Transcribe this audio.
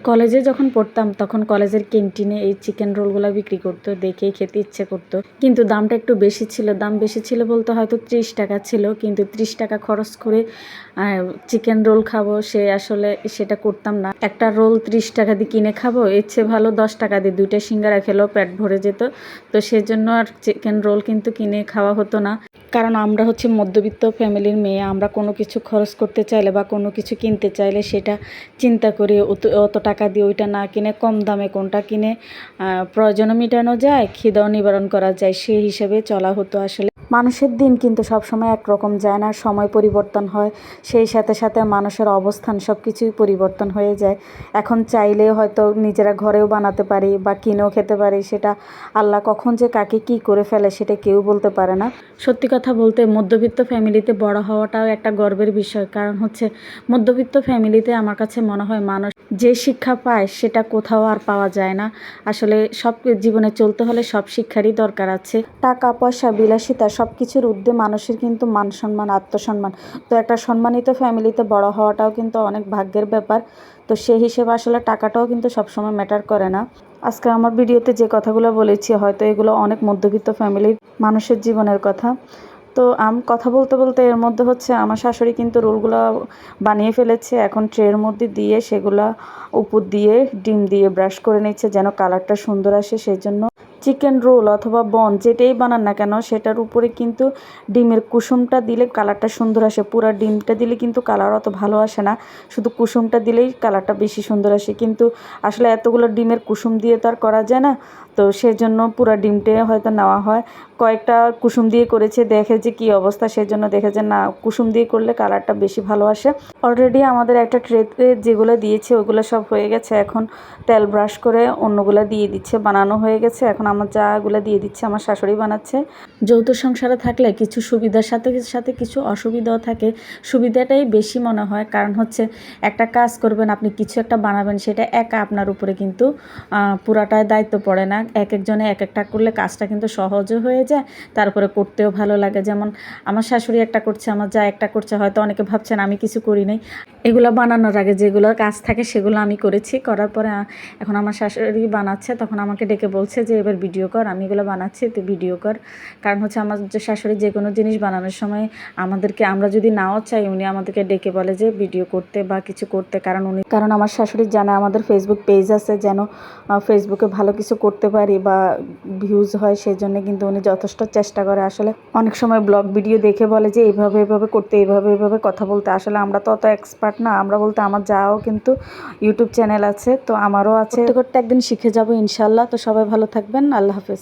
কলেজে যখন পড়তাম তখন কলেজের ক্যান্টিনে এই চিকেন রোলগুলো বিক্রি করতো, দেখেই খেতে ইচ্ছে করতো, কিন্তু দামটা একটু বেশি ছিল। দাম বেশি ছিল বলতে হয়তো 30 টাকা ছিল, কিন্তু 30 টাকা খরচ করে চিকেন রোল খাবো আসলে সেটা করতাম না। একটা রোল 30 টাকা দিয়ে কিনে খাবো, এর চেয়ে ভালো 10 টাকা দিয়ে 2টা সিঙ্গারা খেলেও পেট ভরে যেত। তো সেজন্য আর চিকেন রোল কিন্তু কিনে খাওয়া হতো না, কারণ আমরা হচ্ছে মধ্যবিত্ত ফ্যামিলির মেয়ে। আমরা কোনো কিছু খরচ করতে চাইলে বা কোনো কিছু কিনতে চাইলে সেটা চিন্তা করি, অত টাকা দিয়ে ওইটা না কিনে কম দামে কোনটা কিনে প্রয়োজনও মেটানো যায়, খিদাও নিবারণ করা যায়, সেই হিসেবে চলা হতো। আসলে মানুষের দিন কিন্তু সবসময় একরকম যায় না, সময় পরিবর্তন হয়, সেই সাথে সাথে মানুষের অবস্থান সব কিছুই পরিবর্তন হয়ে যায়। এখন চাইলেও হয়তো নিজেরা ঘরেও বানাতে পারি বা কিনেও খেতে পারি, সেটা আল্লাহ কখন যে কাকে কি করে ফেলে সেটা কেউ বলতে পারে না। সত্যি কথা বলতে মধ্যবিত্ত ফ্যামিলিতে বড় হওয়াটাও একটা গর্বের বিষয়, কারণ হচ্ছে মধ্যবিত্ত ফ্যামিলিতে আমার কাছে মনে হয় মানুষ যে শিক্ষা পায় সেটা কোথাও আর পাওয়া যায় না। আসলে সব জীবনে চলতে হলে সব শিক্ষারই দরকার আছে। টাকা পয়সা বিলাসিতা সব কিছুর ঊর্ধ্বে মানুষের কিন্তু মান সম্মান, আত্মসম্মান। তো একটা সম্মানিত ফ্যামিলিতে বড় হওয়াটাও কিন্তু অনেক ভাগ্যের ব্যাপার। তো সেই হিসেবে আসলে টাকাটাও কিন্তু সবসময় ম্যাটার করে না। আজকে আমার ভিডিওতে যে কথাগুলো বলেছি হয়তো এগুলো অনেক মধ্যবিত্ত ফ্যামিলির মানুষের জীবনের কথা। তো কথা বলতে বলতে এর মধ্যে হচ্ছে আমার শাশুড়ি কিন্তু রোলগুলো বানিয়ে ফেলেছে। এখন ট্রের মধ্যে দিয়ে সেগুলা উপর দিয়ে ডিম দিয়ে ব্রাশ করে নিচ্ছে যেন কালারটা সুন্দর আসে। সেই জন্য চিকেন রোল অথবা বন যেটাই বানান না কেন সেটার উপরে কিন্তু ডিমের কুসুমটা দিলে কালারটা সুন্দর আসে। পুরা ডিমটা দিলে কিন্তু কালার অত ভালো আসে না, শুধু কুসুমটা দিলেই কালারটা বেশি সুন্দর আসে। কিন্তু আসলে এতগুলো ডিমের কুসুম দিয়ে তো আর করা যায় না, তো সেজন্য পুরা ডিমটাই হয়তো নেওয়া হয়। কয়েকটা কুসুম দিয়ে করেছে, দেখে যে কী অবস্থা, সেজন্য দেখে যে না, কুসুম দিয়ে করলে কালারটা বেশি ভালো আসে। অলরেডি আমাদের একটা ট্রেতে যেগুলো দিয়েছে ওগুলো সব হয়ে গেছে, এখন তেল ব্রাশ করে অন্যগুলো দিয়ে দিচ্ছে, বানানো হয়ে গেছে। এখন আমার যাগুলো দিয়ে দিচ্ছে, আমার শাশুড়ি বানাচ্ছে। যৌথ সংসারে থাকলে কিছু সুবিধার সাথে সাথে কিছু অসুবিধাও থাকে। সুবিধাটাই বেশি মনে হয়, কারণ হচ্ছে একটা কাজ করবেন, আপনি কিছু একটা বানাবেন, সেটা একা আপনার উপরে কিন্তু পুরাটাই দায়িত্ব পড়ে না। এক একজনে এক একটা করলে কাজটা কিন্তু সহজও হয়ে যায়, তারপরে করতেও ভালো লাগে। যেমন আমার শাশুড়ি একটা করছে, আমার যা একটা করছে, হয়তো অনেকে ভাবছেন আমি কিছু করি নাই। এগুলো বানানোর আগে যেগুলো কাজ থাকে সেগুলো আমি করেছি, করার পরে এখন আমার শাশুড়ি বানাচ্ছে, তখন আমাকে ডেকে বলছে যে এবার ভিডিও কর, আমি এগুলো বানাচ্ছি, তুই ভিডিও কর। কারণ হচ্ছে আমার যে শাশুড়ি যে কোনো জিনিস বানানোর সময় আমাদেরকে, আমরা যদি নাও চাই, উনি আমাদেরকে ডেকে বলে যে ভিডিও করতে বা কিছু করতে। কারণ আমার শাশুড়ি জানে আমাদের ফেসবুক পেজ আছে, যেন ফেসবুকে ভালো কিছু করতে পারি বা ভিউজ হয়, সেই জন্য কিন্তু উনি যথেষ্ট চেষ্টা করে। আসলে অনেক সময় ব্লগ ভিডিও দেখে বলে যে এইভাবে এভাবে করতে, এইভাবে কথা বলতে। আসলে আমরা তো অত এক্সপার্ট না, আমরা বলতে আমার যাও কিন্তু ইউটিউব চ্যানেল আছে, তো আমারও আছে, করতে করতে একদিন শিখে যাব ইনশাল্লাহ। তো সবাই ভালো থাকবেন, আল্লাহ হাফেজ।